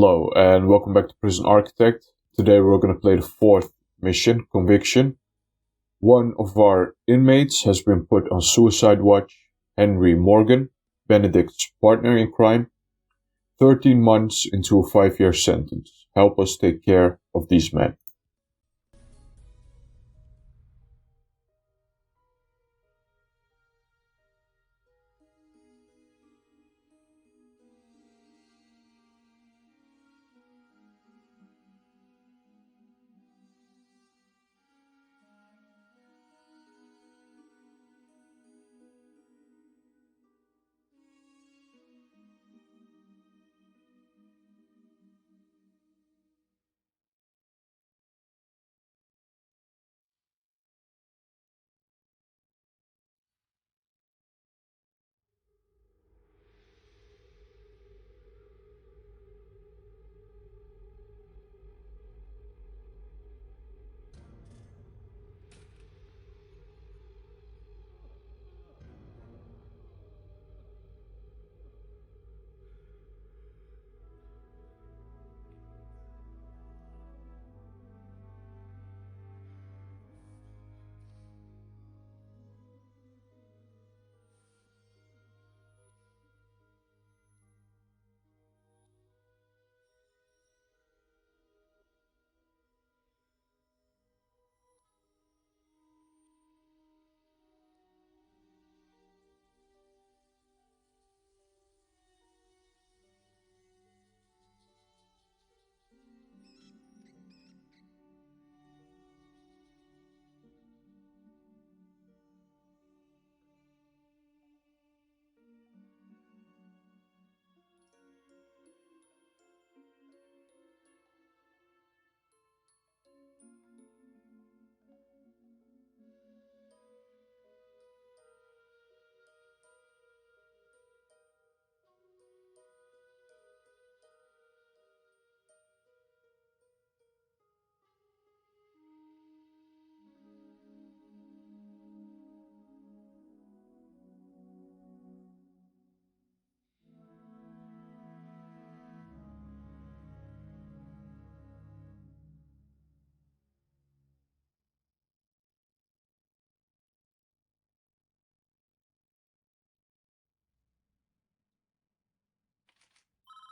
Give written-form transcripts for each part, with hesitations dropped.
Hello and welcome back to Prison Architect. Today we're going to play the fourth mission, Conviction. One of our inmates has been put on suicide watch, Henry Morgan, Benedict's partner in crime. 13 months into a 5-year sentence. Help us take care of these men.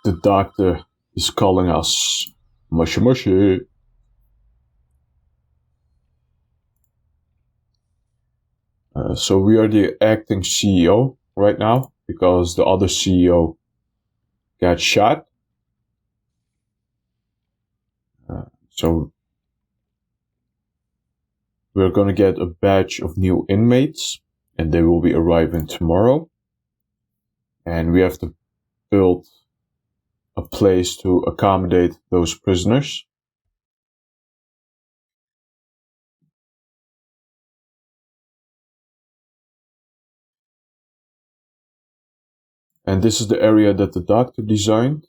The doctor is calling us. Mushy mushy. So we are the acting CEO right now because the other CEO got shot. So we're going to get a batch of new inmates and they will be arriving tomorrow. And we have to build a place to accommodate those prisoners. And this is the area that the doctor designed.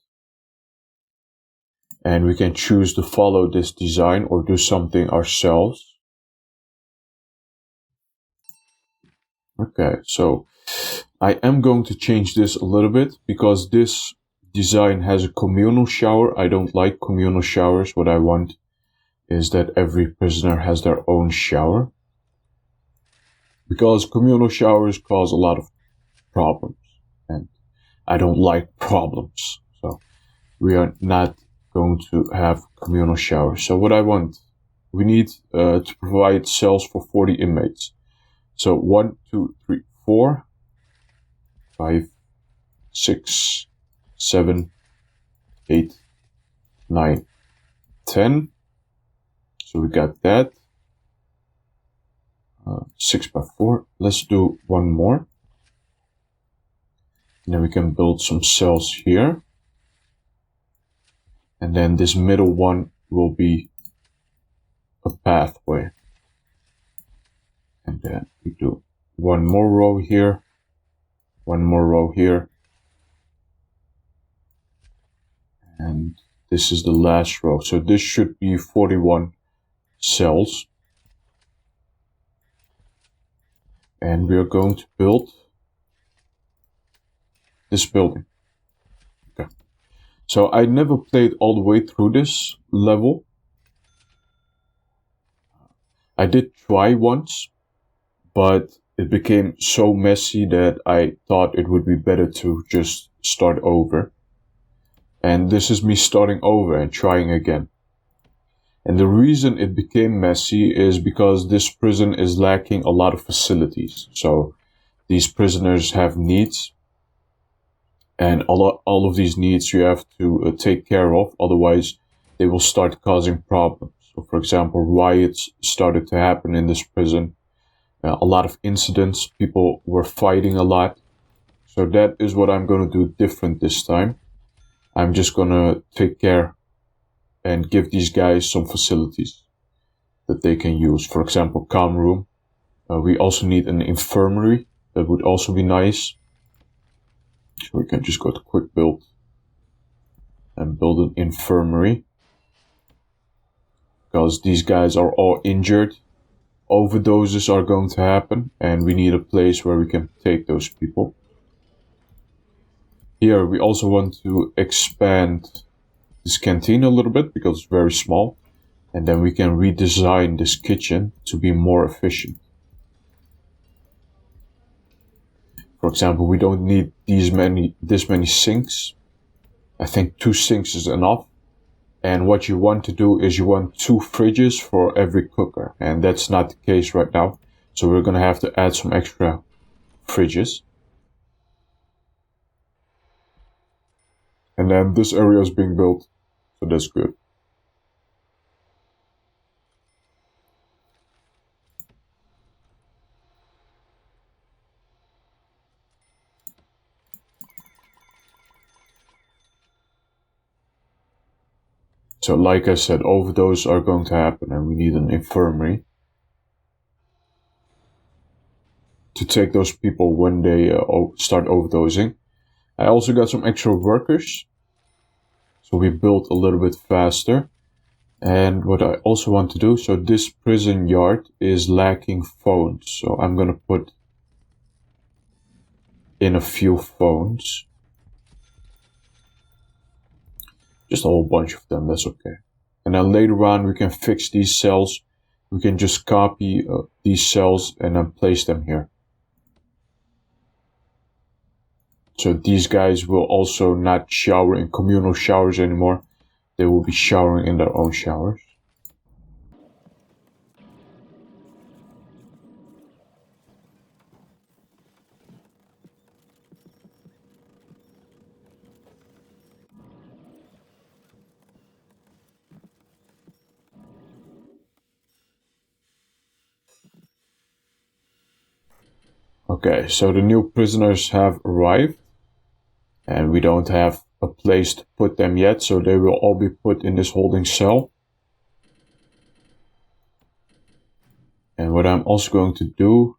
And we can choose to follow this design or do something ourselves. Okay, so I am going to change this a little bit because this design has a communal shower. I don't like communal showers. What I want is that every prisoner has their own shower. Because communal showers cause a lot of problems. And I don't like problems. So we are not going to have communal showers. So what I want, we need to provide cells for 40 inmates. So 1, 2, 3, 4, 5, 6, 7, 8, 9, 10. So we got that. 6 by 4. Let's do one more. And then we can build some cells here. And then this middle one will be a pathway. And then we do one more row here. One more row here. And this is the last row. So this should be 41 cells. And we are going to build this building. Okay. So I never played all the way through this level. I did try once, but it became so messy that I thought it would be better to just start over. And this is me starting over and trying again. And the reason it became messy is because this prison is lacking a lot of facilities. So these prisoners have needs, and all of these needs you have to take care of, otherwise they will start causing problems. So for example, riots started to happen in this prison. A lot of incidents, people were fighting a lot. So that is what I'm going to do different this time. I'm just going to take care and give these guys some facilities that they can use. For example, calm room. We also need an infirmary. That would also be nice. So we can just go to quick build and build an infirmary. Because these guys are all injured. Overdoses are going to happen, and we need a place where we can take those people. Here we also want to expand this canteen a little bit because it's very small, and then we can redesign this kitchen to be more efficient. For example, we don't need this many sinks. I think 2 sinks is enough. And what you want to do is you want 2 fridges for every cooker, and that's not the case right now. So we're going to have to add some extra fridges. And then this area is being built, so that's good. So like I said, overdoses are going to happen, and we need an infirmary to take those people when they start overdosing. I also got some extra workers, so we built a little bit faster. And what I also want to do, so this prison yard is lacking phones, so I'm gonna put in a few phones. Just a whole bunch of them, that's okay. And then later on we can fix these cells. We can just copy these cells and then place them here. So these guys will also not shower in communal showers anymore. They will be showering in their own showers. Okay, so the new prisoners have arrived, and we don't have a place to put them yet, so they will all be put in this holding cell. And what I'm also going to do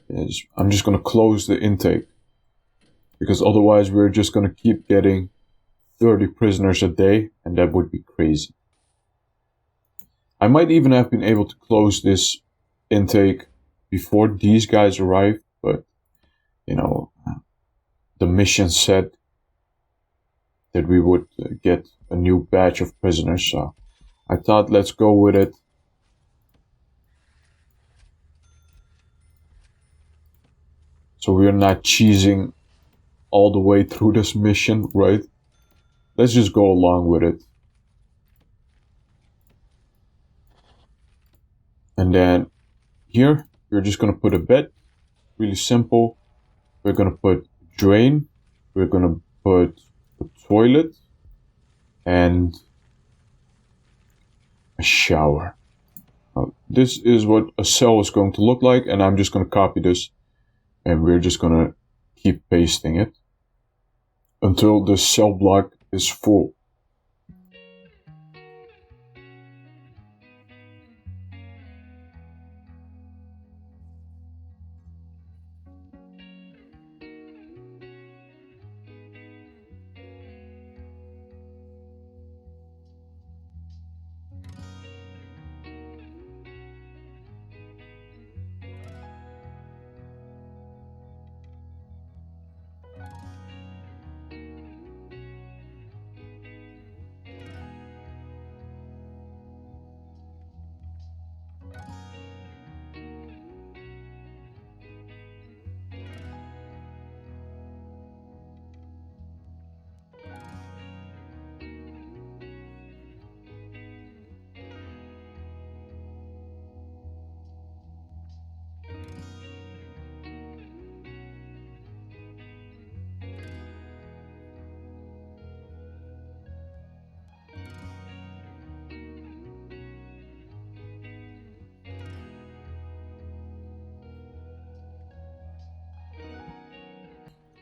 is I'm just going to close the intake, because otherwise we're just going to keep getting 30 prisoners a day, and that would be crazy. I might even have been able to close this intake before these guys arrive, but you know, the mission said that we would get a new batch of prisoners, so I thought let's go with it. So we're not cheesing all the way through this mission, right? Let's just go along with it. And then here, we're just gonna put a bed, really simple. We're gonna put drain, we're gonna put a toilet, and a shower. This is what a cell is going to look like, and I'm just gonna copy this, and we're just gonna keep pasting it until the cell block is full.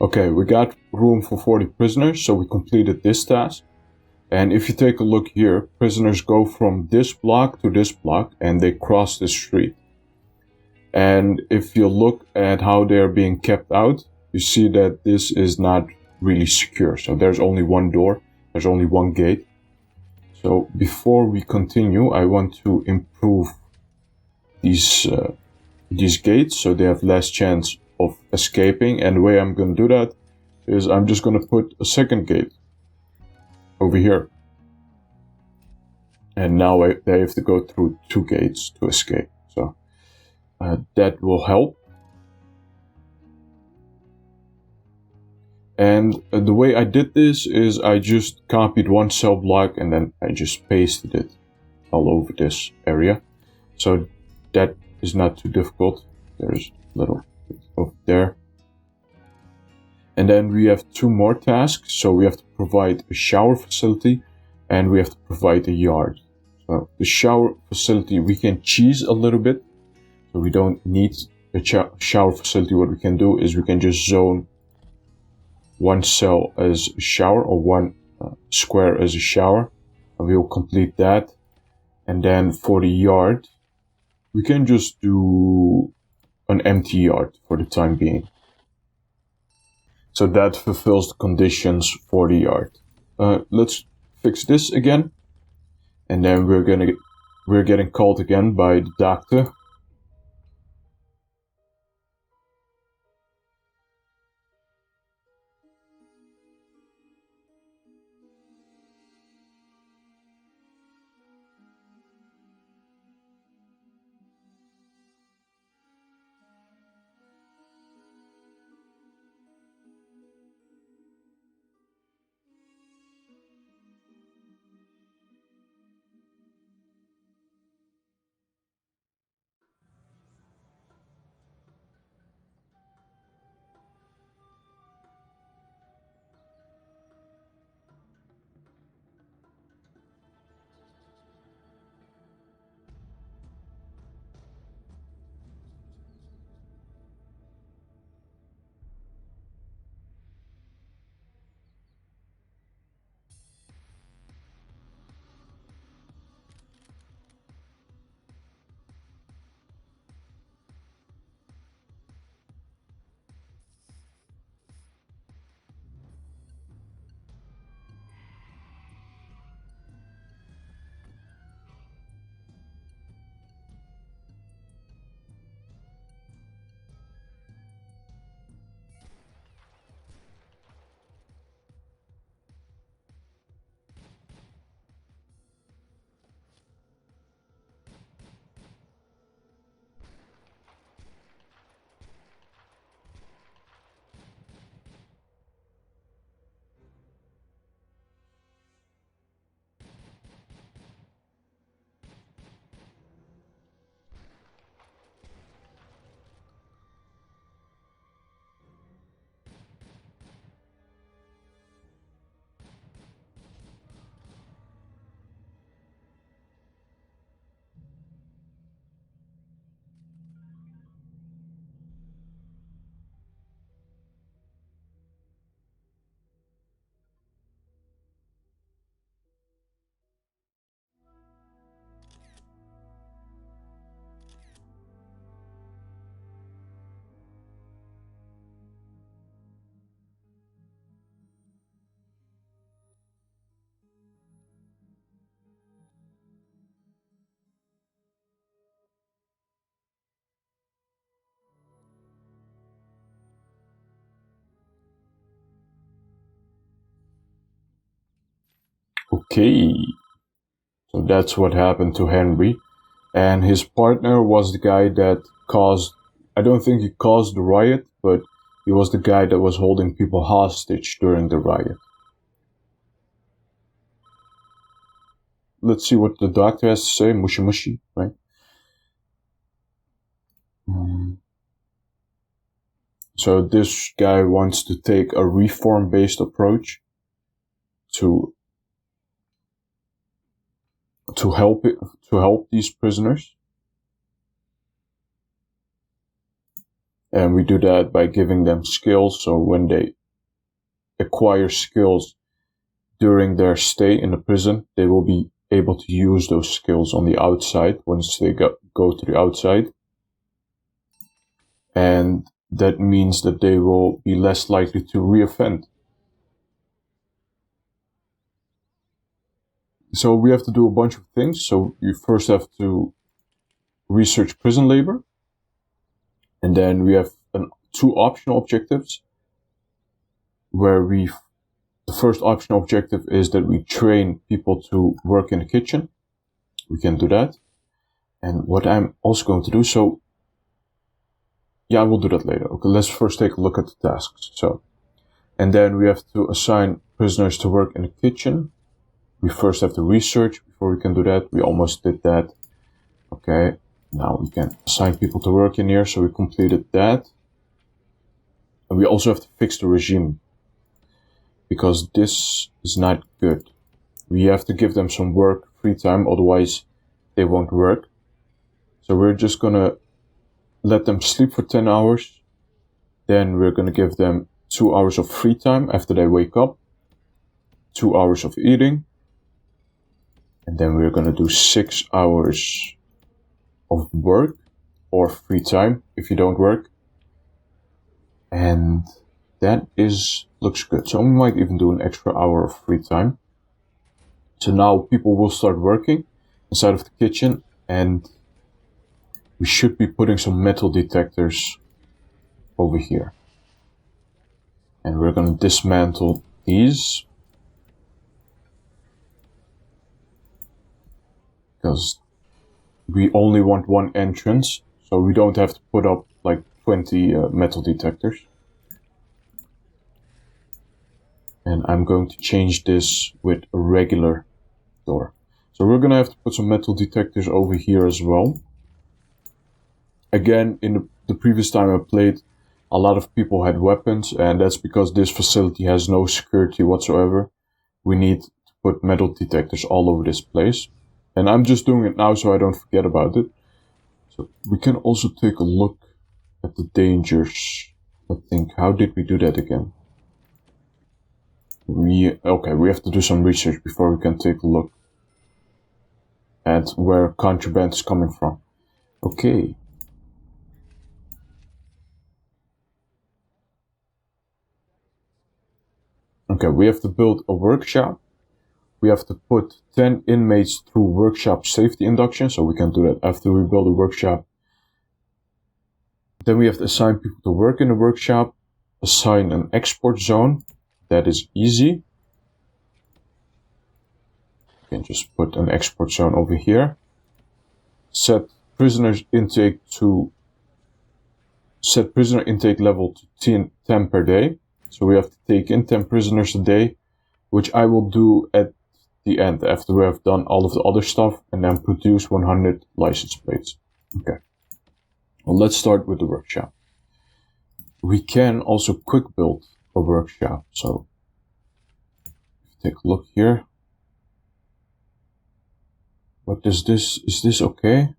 Okay, we got room for 40 prisoners, so we completed this task. And if you take a look here, prisoners go from this block to this block and they cross the street. And if you look at how they're being kept out, you see that this is not really secure. So there's only one door, there's only one gate. So before we continue, I want to improve these gates so they have less chance of escaping. And the way I'm going to do that is I'm just going to put a second gate over here. And now they have to go through 2 gates to escape. So that will help. And the way I did this is I just copied one cell block and then I just pasted it all over this area. So that is not too difficult. There's a little bit over there. And then we have 2 more tasks. So we have to provide a shower facility and we have to provide a yard. So the shower facility we can cheese a little bit. So we don't need a shower facility. What we can do is we can just zone one cell as a shower or one square as a shower. And we will complete that. And then for the yard, we can just do an empty yard for the time being. So that fulfills the conditions for the yard. Let's fix this again. And then we're getting called again by the doctor. Okay, so that's what happened to Henry. And his partner was the guy that caused, I don't think he caused the riot, but he was the guy that was holding people hostage during the riot. Let's see what the doctor has to say. Mushy mushy, right? So this guy wants to take a reform-based approach to help these prisoners. And we do that by giving them skills. So when they acquire skills during their stay in the prison, they will be able to use those skills on the outside once they go to the outside. And that means that they will be less likely to reoffend. So we have to do a bunch of things. So you first have to research prison labor. And then we have two optional objectives where the first optional objective is that we train people to work in the kitchen. We can do that. And what I'm also going to do, so yeah, I will do that later. Okay, let's first take a look at the tasks. So, and then we have to assign prisoners to work in the kitchen. We first have to research before we can do that. We almost did that. Okay, now we can assign people to work in here. So we completed that. And we also have to fix the regime, because this is not good. We have to give them some work, free time, otherwise they won't work. So we're just gonna let them sleep for 10 hours. Then we're gonna give them 2 hours of free time after they wake up, 2 hours of eating, and then we're gonna do 6 hours of work or free time if you don't work. And that looks good. So we might even do an extra hour of free time. So now people will start working inside of the kitchen, and we should be putting some metal detectors over here. And we're going to dismantle these, because we only want one entrance, so we don't have to put up like 20 metal detectors. And I'm going to change this with a regular door. So we're going to have to put some metal detectors over here as well. Again, in the previous time I played, a lot of people had weapons, and that's because this facility has no security whatsoever. We need to put metal detectors all over this place. And I'm just doing it now so I don't forget about it. So we can also take a look at the dangers. I think, how did we do that again? We have to do some research before we can take a look at where contraband is coming from. Okay. Okay, we have to build a workshop. We have to put 10 inmates through workshop safety induction, so we can do that after we build a workshop. Then we have to assign people to work in the workshop, assign an export zone. That is easy. You can just put an export zone over here. Set prisoner intake level to 10 per day. So we have to take in 10 prisoners a day, which I will do at the end after we have done all of the other stuff, and then produce 100 license plates. Okay. Well, let's start with the workshop. We can also quick build a workshop. So take a look here. What is this? Is this okay?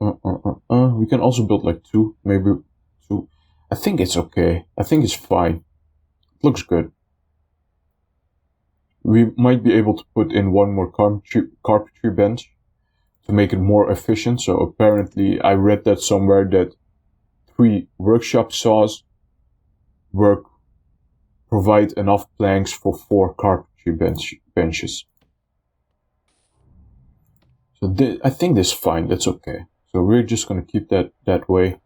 We can also build like 2, maybe 2. I think it's okay. I think it's fine. It looks good. We might be able to put in one more carpentry bench to make it more efficient. So apparently I read that somewhere that 3 workshop saws provide enough planks for 4 carpentry benches. So I think this is fine. That's okay. So we're just going to keep that way.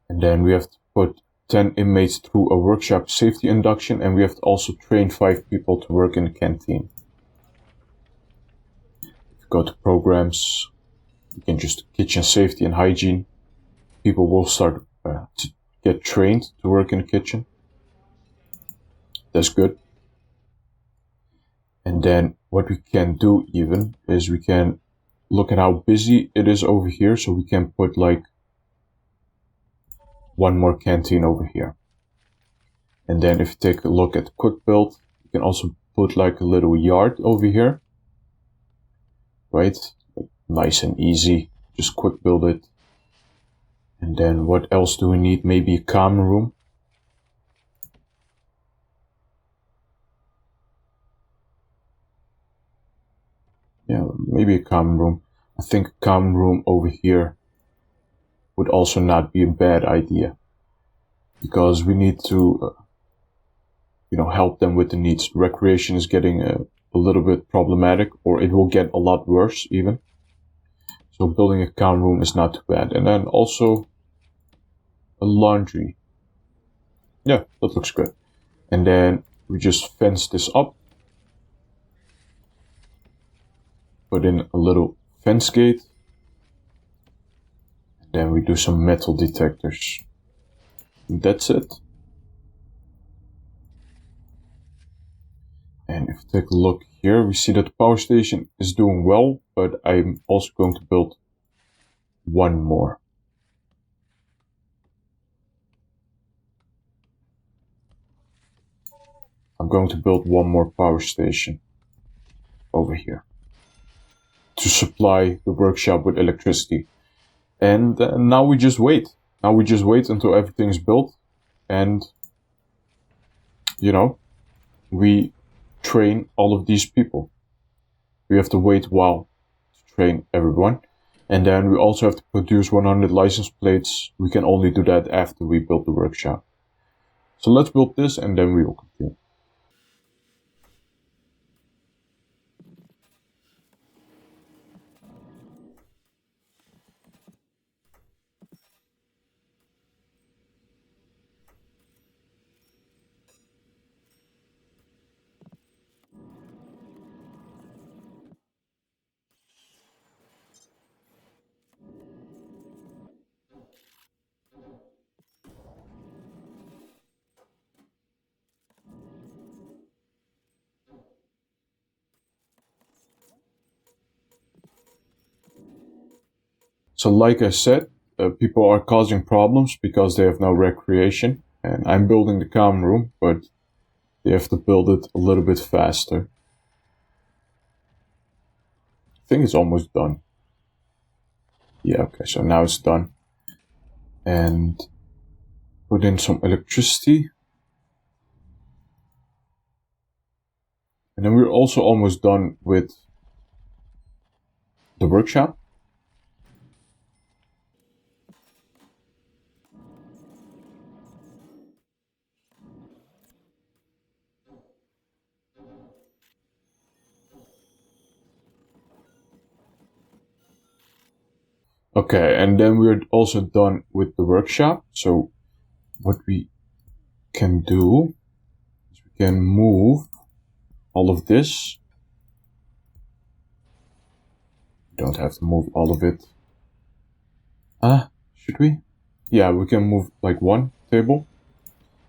And then we have to put 10 inmates through a workshop safety induction, and we have to also train 5 people to work in the canteen. If you go to programs, you can just kitchen safety and hygiene. People will start to get trained to work in the kitchen. That's good. And then what we can do even is we can look at how busy it is over here. So we can put like one more canteen over here. And then if you take a look at quick build, you can also put like a little yard over here. Right? Nice and easy. Just quick build it. And then what else do we need? Maybe a common room. Yeah, maybe a common room. I think a common room over here would also not be a bad idea, because we need to, help them with the needs. Recreation is getting a little bit problematic, or it will get a lot worse even. So building a common room is not too bad. And then also a laundry. Yeah, that looks good. And then we just fence this up. Put in a little fence gate. And then we do some metal detectors. And that's it. And if we take a look here, we see that the power station is doing well, but I'm also going to build one more. I'm going to build one more power station over here to supply the workshop with electricity. And now we just wait. Now we just wait until everything's built, and we train all of these people. We have to wait a while to train everyone. And then we also have to produce 100 license plates. We can only do that after we build the workshop. So let's build this and then we will continue. So like I said, people are causing problems because they have no recreation. And I'm building the common room, but they have to build it a little bit faster. I think it's almost done. Yeah, okay, so now it's done. And put in some electricity. And then we're also almost done with the workshop. Okay, and then we're also done with the workshop. So what we can do is we can move all of this. We don't have to move all of it. Should we? Yeah, we can move like one table.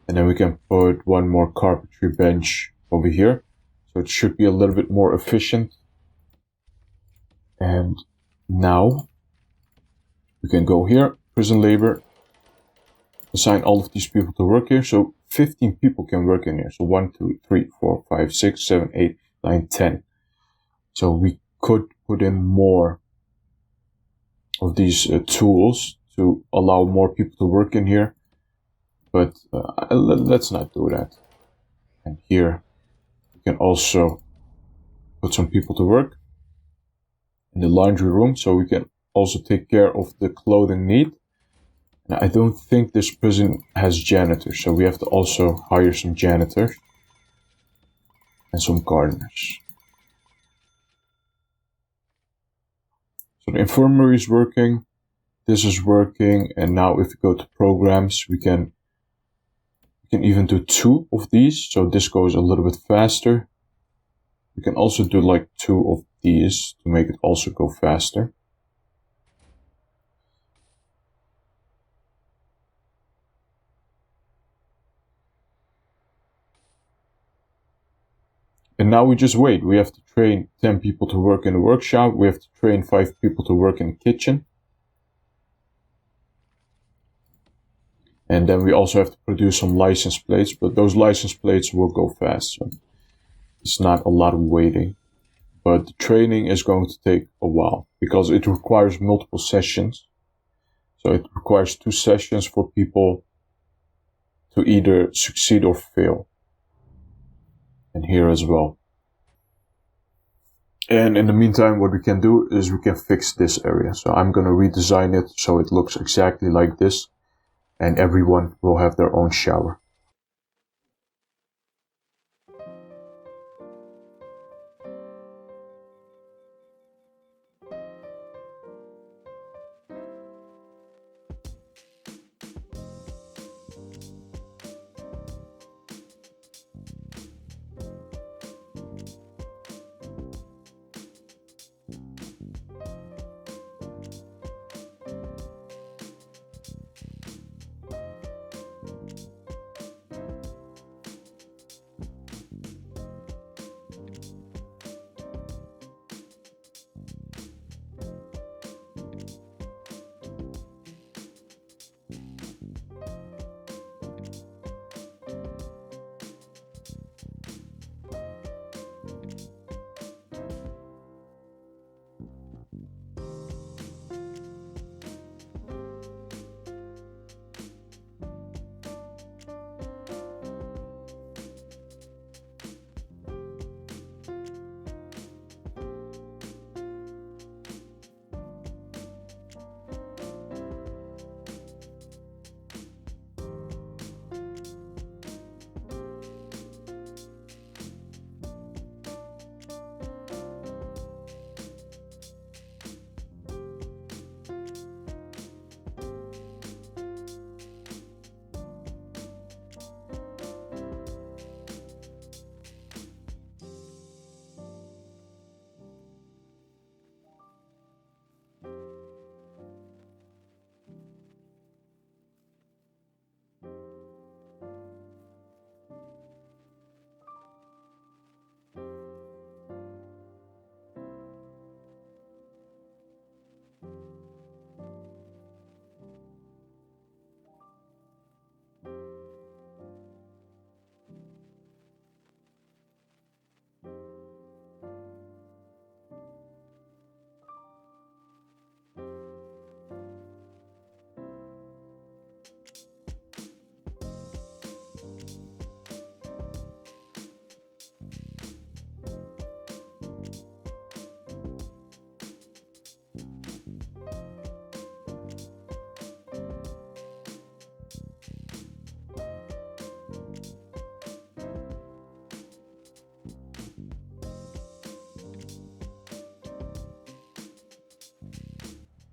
And then we can put one more carpentry bench over here. So it should be a little bit more efficient. And now we can go here, prison labor, assign all of these people to work here. So 15 people can work in here. So 1, 2, 3, 4, 5, 6, 7, 8, 9, 10. So we could put in more of these tools to allow more people to work in here. But let's not do that. And here we can also put some people to work in the laundry room, so we can also take care of the clothing need. Now, I don't think this prison has janitors, so we have to also hire some janitors and some gardeners. So the infirmary is working, this is working, and now if we go to programs, we can even do 2 of these, so this goes a little bit faster. We can also do like 2 of these to make it also go faster. And now we just wait. We have to train 10 people to work in the workshop. We have to train 5 people to work in the kitchen. And then we also have to produce some license plates, but those license plates will go fast. So it's not a lot of waiting. But the training is going to take a while because it requires multiple sessions. So it requires 2 sessions for people to either succeed or fail. And here as well. And in the meantime, what we can do is we can fix this area. So I'm going to redesign it so it looks exactly like this, and everyone will have their own shower.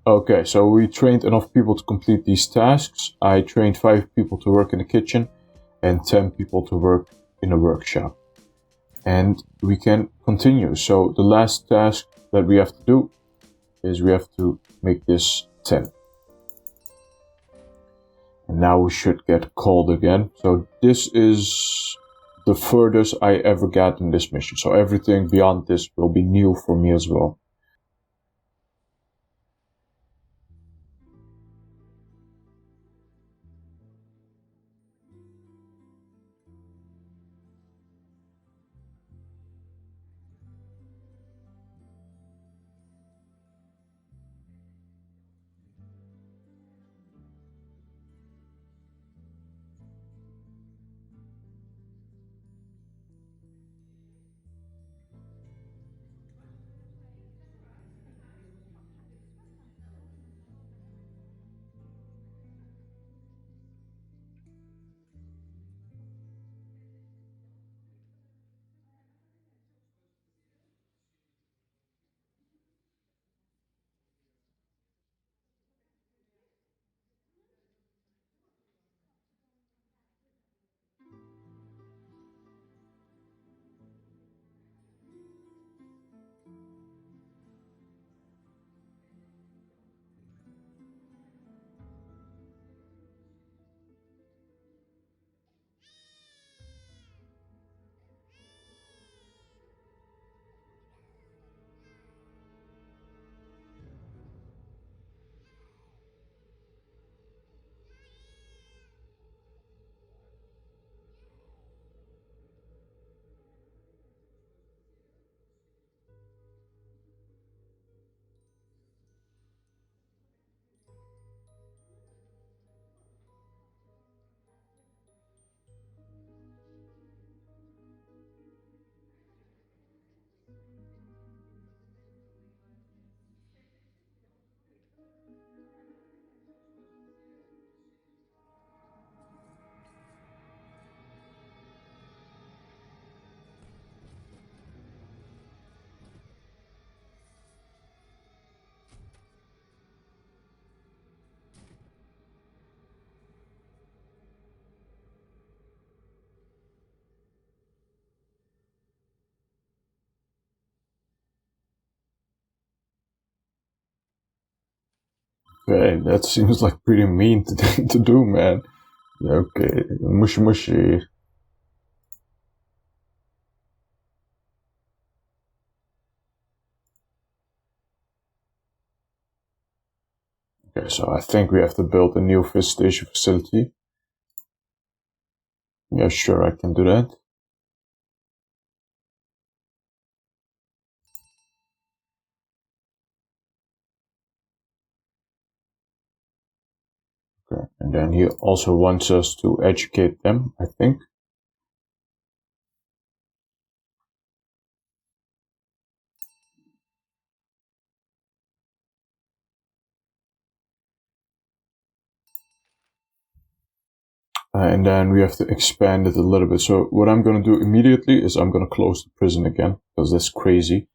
Okay, so we trained enough people to complete these tasks. I trained 5 people to work in the kitchen and 10 people to work in a workshop. And we can continue. So the last task that we have to do is we have to make this 10. And now we should get called again. So this is the furthest I ever got in this mission. So everything beyond this will be new for me as well. Okay, that seems like pretty mean to do, man. Okay, mushy mushy. Okay, so I think we have to build a new visitation facility. Yeah, sure, I can do that. Okay, and then he also wants us to educate them, I think. And then we have to expand it a little bit. So what I'm going to do immediately is I'm going to close the prison again, because that's crazy.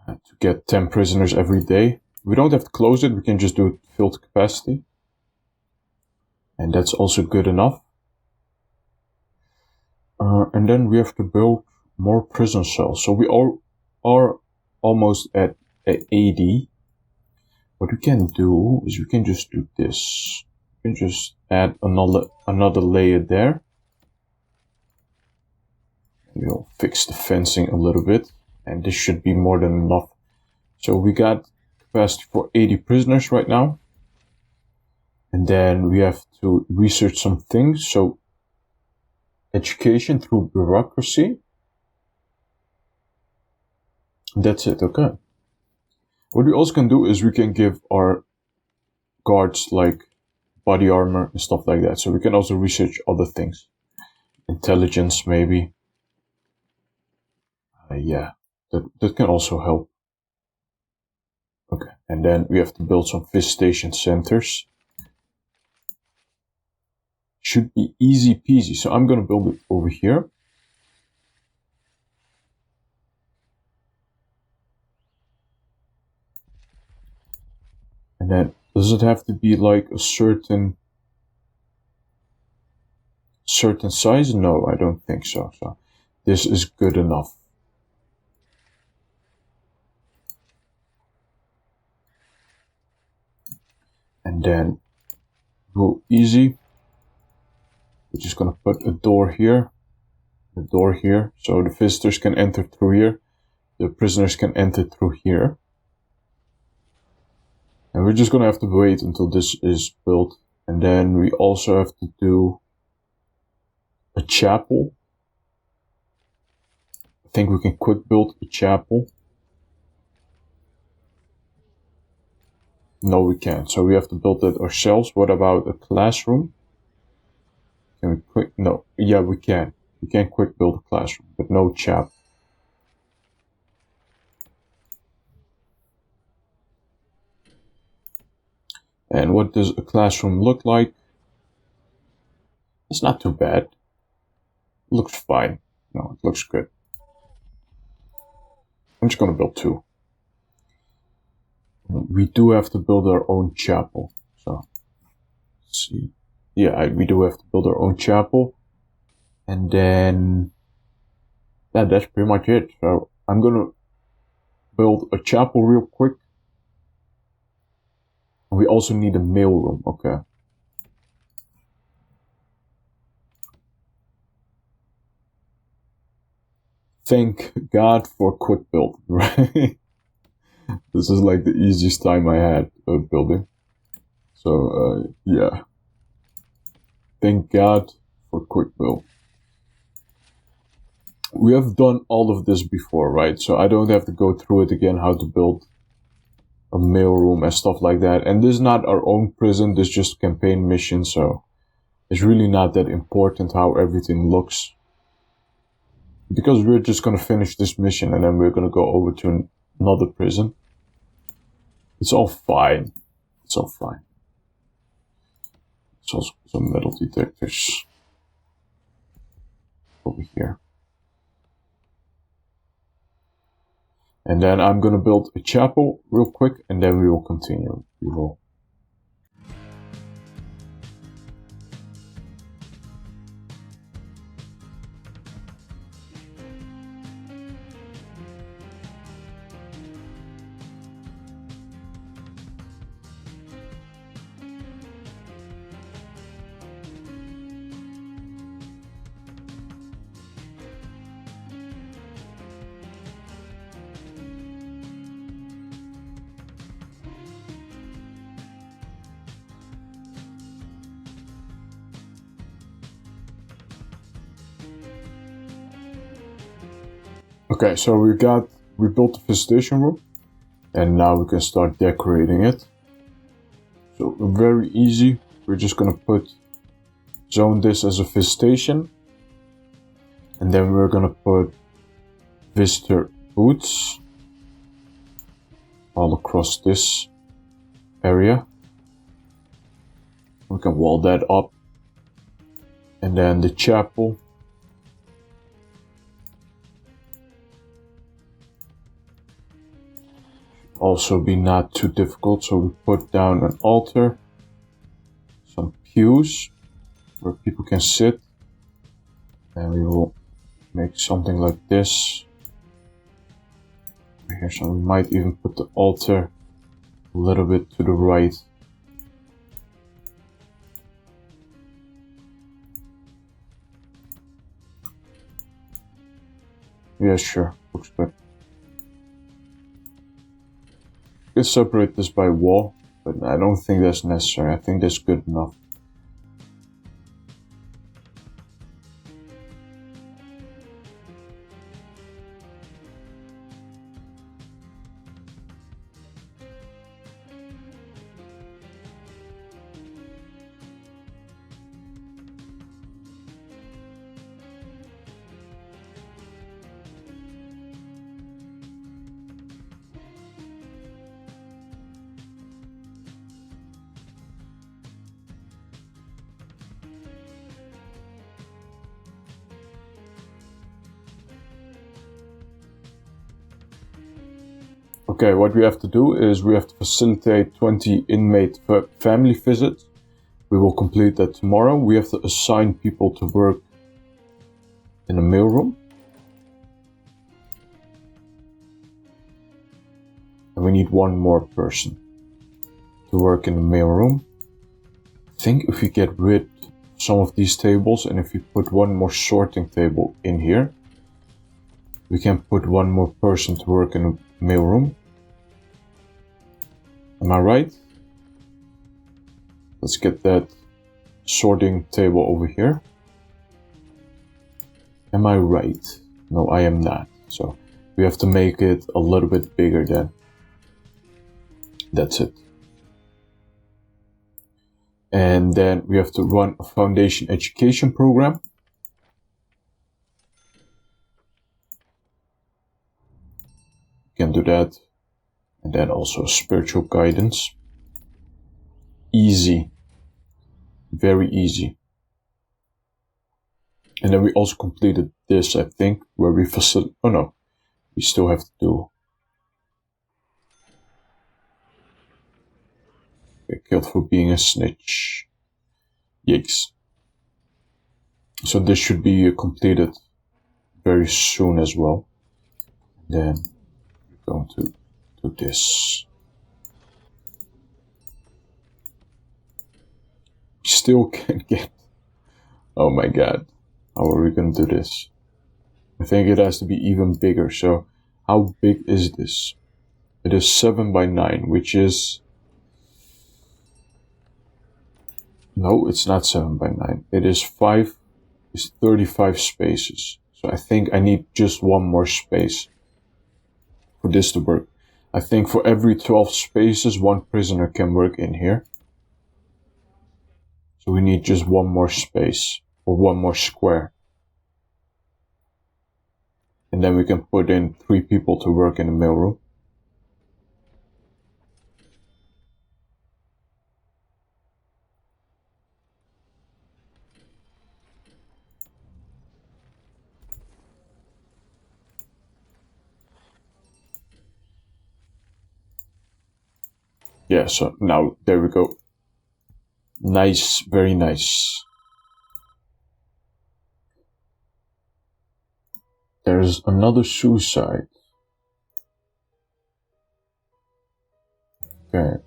To get 10 prisoners every day. We don't have to close it, we can just do it fill to capacity. And that's also good enough. And then we have to build more prison cells. So we are almost at 80. What we can do is we can just do this. We can just add another layer there. We'll fix the fencing a little bit, and this should be more than enough. So we got capacity for 80 prisoners right now. And then we have to research some things. So education through bureaucracy. That's it, okay. What we also can do is we can give our guards like body armor and stuff like that. So we can also research other things. Intelligence, maybe. Yeah, that can also help. Okay, and then we have to build some visitation centers. Should be easy peasy. So I'm going to build it over here. And then, does it have to be like a certain size? No, I don't think so. So this is good enough. And then go easy. We're just gonna put a door here, a door here, so the visitors can enter through here, the prisoners can enter through here. And we're just gonna have to wait until this is built. And then we also have to do a chapel. I think we can quick build a chapel. No, we can't. So we have to build it ourselves. What about a classroom? Can we quick? No. Yeah, we can. We can quick build a classroom, but no chapel. And what does a classroom look like? It's not too bad. It looks fine. No, it looks good. I'm just gonna build 2. We do have to build our own chapel. So, let's see. Yeah, we do have to build our own chapel. And then, yeah, that's pretty much it. So, I'm gonna build a chapel real quick. We also need a mailroom, okay. Thank God for quick build, right? This is like the easiest time I had building. So, yeah. Thank God for quick build. We have done all of this before, right? So I don't have to go through it again, how to build a mailroom and stuff like that. And this is not our own prison, this is just campaign mission, so it's really not that important how everything looks. Because we're just gonna finish this mission and then we're gonna go over to another prison. It's all fine. It's all fine. There's also some metal detectors over here. And then I'm gonna build a chapel real quick and then we will continue. We will. Okay, so we built the visitation room, and now we can start decorating it. So very easy. We're just gonna zone this as a visitation, and then we're gonna put visitor booths all across this area. We can wall that up, and then the chapel. Also be not too difficult, so we put down an altar, some pews where people can sit, and we will make something like this here. So we might even put the altar a little bit to the right. Yeah, sure, looks good. Let's separate this by wall, but I don't think that's necessary. I think that's good enough. Okay, what we have to do is we have to facilitate 20 inmate family visits. We will complete that tomorrow. We have to assign people to work in the mailroom. And we need one more person to work in the mailroom. I think if we get rid of some of these tables and if we put one more sorting table in here, we can put one more person to work in the mailroom. Am I right? Let's get that sorting table over here. Am I right? No, I am not. So we have to make it a little bit bigger then. That's it. And then we have to run a foundation education program. We can do that. And then also spiritual guidance. Easy. Very easy. And then we also completed this, I think, where we oh no, we still have to do. Get killed for being a snitch. Yikes. So this should be completed very soon as well. Then we're going to do this. Still can't get. Oh my god. How are we going to do this? I think it has to be even bigger. So how big is this? It is 7 by 9, which is... No, it's not 7 by 9. It is 5. It's 35 spaces. So I think I need just one more space for this to work. I think for every 12 spaces, one prisoner can work in here. So we need just one more space, or one more square. And then we can put in 3 people to work in the mailroom. Yeah, so now, there we go. Nice, very nice. There's another suicide. Okay.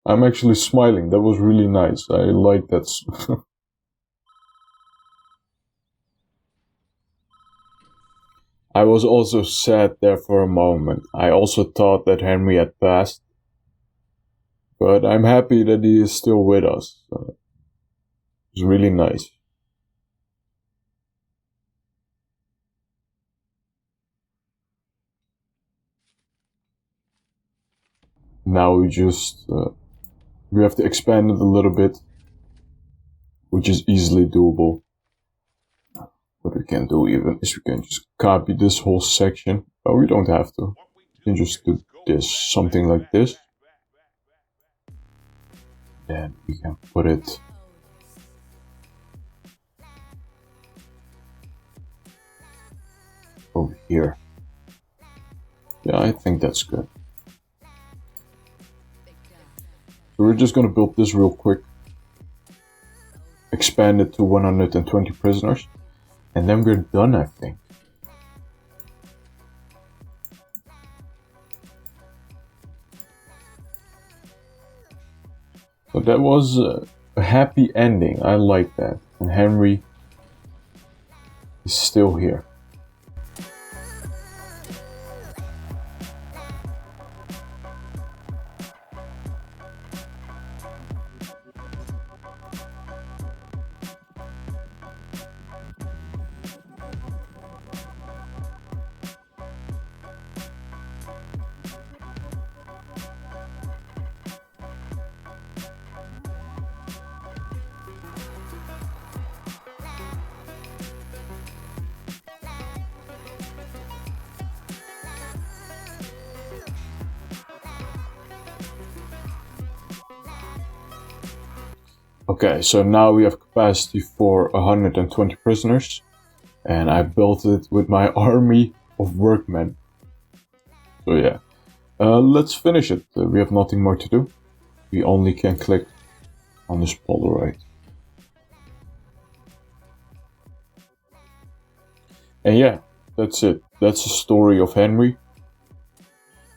I'm actually smiling. That was really nice. I like that. I was also sad there for a moment. I also thought that Henry had passed. But I'm happy that he is still with us. It's really nice. Now we just we have to expand it a little bit, which is easily doable. What we can do even is we can just copy this whole section. Oh, we don't have to. We can just do this, something like this. Then we can put it over here. Yeah, I think that's good. So we're just gonna build this real quick. Expand it to 120 prisoners. And then we're done, I think. So that was a happy ending. I like that. And Henry is still here. Okay, so now we have capacity for 120 prisoners, and I built it with my army of workmen. So yeah, let's finish it. We have nothing more to do. We only can click on this Polaroid. And yeah, that's it. That's the story of Henry.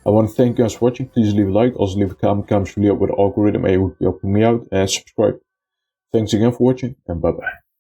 I want to thank you guys for watching. Please leave a like, also leave a comment really up with the algorithm, it would be helping me out, and subscribe. Thanks again for watching, and bye bye.